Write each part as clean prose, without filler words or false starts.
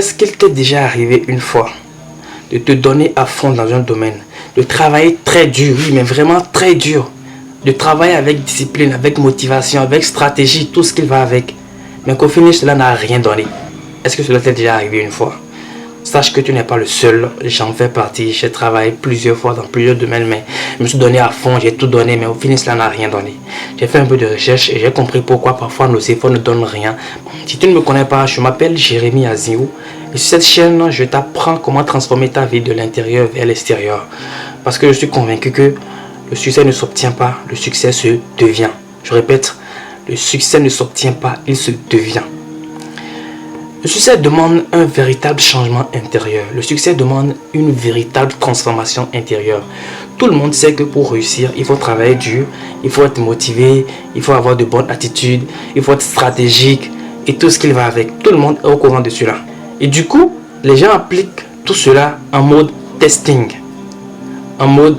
Est-ce qu'il t'est déjà arrivé une fois de te donner à fond dans un domaine, de travailler très dur, oui, mais vraiment très dur, de travailler avec discipline, avec motivation, avec stratégie, tout ce qui va avec, mais qu'au final cela n'a rien donné? Est-ce que cela t'est déjà arrivé une fois? Sache que tu n'es pas le seul, j'en fais partie, j'ai travaillé plusieurs fois dans plusieurs domaines, mais je me suis donné à fond, j'ai tout donné, mais au final cela n'a rien donné. J'ai fait un peu de recherche et j'ai compris pourquoi parfois nos efforts ne donnent rien. Si tu ne me connais pas, je m'appelle Jérémy Aziou et sur cette chaîne, je t'apprends comment transformer ta vie de l'intérieur vers l'extérieur. Parce que je suis convaincu que le succès ne s'obtient pas, le succès se devient. Je répète, le succès ne s'obtient pas, il se devient. Le succès demande un véritable changement intérieur. Le succès demande une véritable transformation intérieure. Tout le monde sait que pour réussir, il faut travailler dur, il faut être motivé, il faut avoir de bonnes attitudes, il faut être stratégique et tout ce qui va avec. Tout le monde est au courant de cela. Et du coup, les gens appliquent tout cela en mode testing. En mode,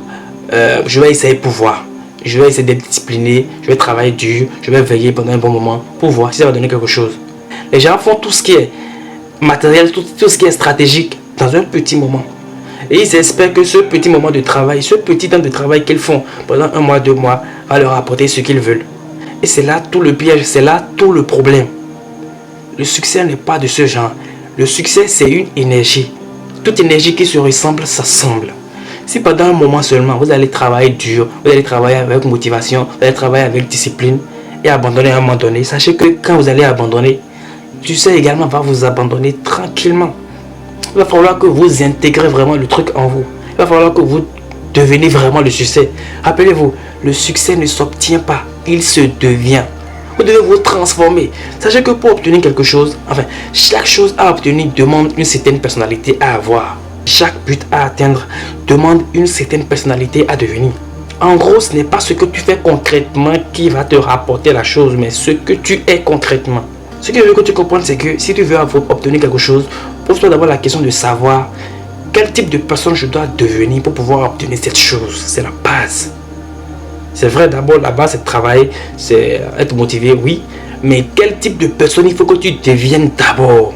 je vais essayer pour voir. Je vais essayer d'être discipliné, je vais travailler dur, je vais veiller pendant un bon moment pour voir si ça va donner quelque chose. Les gens font tout ce qui est matériel, tout ce qui est stratégique dans un petit moment. Et ils espèrent que ce petit moment de travail, ce petit temps de travail qu'ils font pendant 1 mois, 2 mois, va leur apporter ce qu'ils veulent. Et c'est là tout le piège, c'est là tout le problème. Le succès n'est pas de ce genre. Le succès, c'est une énergie. Toute énergie qui se ressemble, s'assemble. Si pendant un moment seulement, vous allez travailler dur, vous allez travailler avec motivation, vous allez travailler avec discipline et abandonner à un moment donné, sachez que quand vous allez abandonner, tu sais également va vous abandonner tranquillement. Il va falloir que vous intégrez vraiment le truc en vous. Il va falloir que vous deveniez vraiment le succès. Rappelez-vous, le succès ne s'obtient pas, il se devient. Vous devez vous transformer. Sachez que pour obtenir quelque chose, enfin, chaque chose à obtenir demande une certaine personnalité à avoir. Chaque but à atteindre demande une certaine personnalité à devenir. En gros, ce n'est pas ce que tu fais concrètement qui va te rapporter la chose, mais ce que tu es concrètement. Ce que je veux que tu comprennes, c'est que si tu veux obtenir quelque chose, pose-toi d'abord la question de savoir quel type de personne je dois devenir pour pouvoir obtenir cette chose. C'est la base. C'est vrai, d'abord, la base, c'est de travailler, c'est être motivé, oui. Mais quel type de personne il faut que tu deviennes d'abord?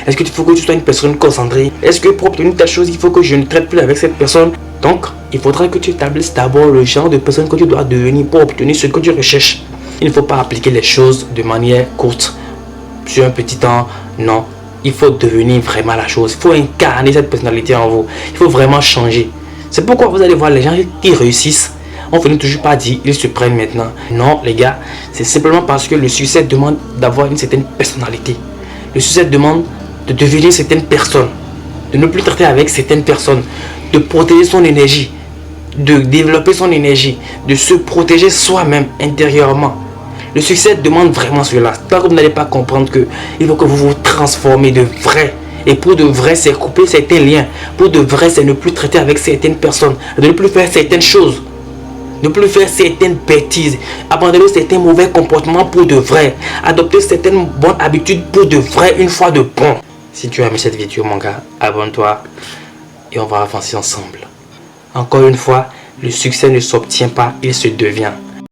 Est-ce qu'il faut que tu sois une personne concentrée? Est-ce que pour obtenir telle chose, il faut que je ne traite plus avec cette personne? Donc, il faudra que tu établisses d'abord le genre de personne que tu dois devenir pour obtenir ce que tu recherches. Il ne faut pas appliquer les choses de manière courte. Sur un petit temps, non, il faut devenir vraiment la chose, il faut incarner cette personnalité en vous, il faut vraiment changer. C'est pourquoi vous allez voir les gens qui réussissent, on finit toujours pas dire ils se prennent maintenant. Non les gars, c'est simplement parce que le succès demande d'avoir une certaine personnalité. Le succès demande de devenir certaines personnes, de ne plus traiter avec certaines personnes, de protéger son énergie, de développer son énergie, de se protéger soi-même intérieurement. Le succès demande vraiment cela. Tant que vous n'allez pas comprendre que il faut que vous vous transformez de vrai. Et pour de vrai, c'est couper certains liens. Pour de vrai, c'est ne plus traiter avec certaines personnes. De ne plus faire certaines choses. Ne plus faire certaines bêtises. Abandonner certains mauvais comportements pour de vrai. Adopter certaines bonnes habitudes pour de vrai, une fois de bon. Si tu as aimé cette vidéo, mon gars, abonne-toi. Et on va avancer ensemble. Encore une fois, le succès ne s'obtient pas, il se devient.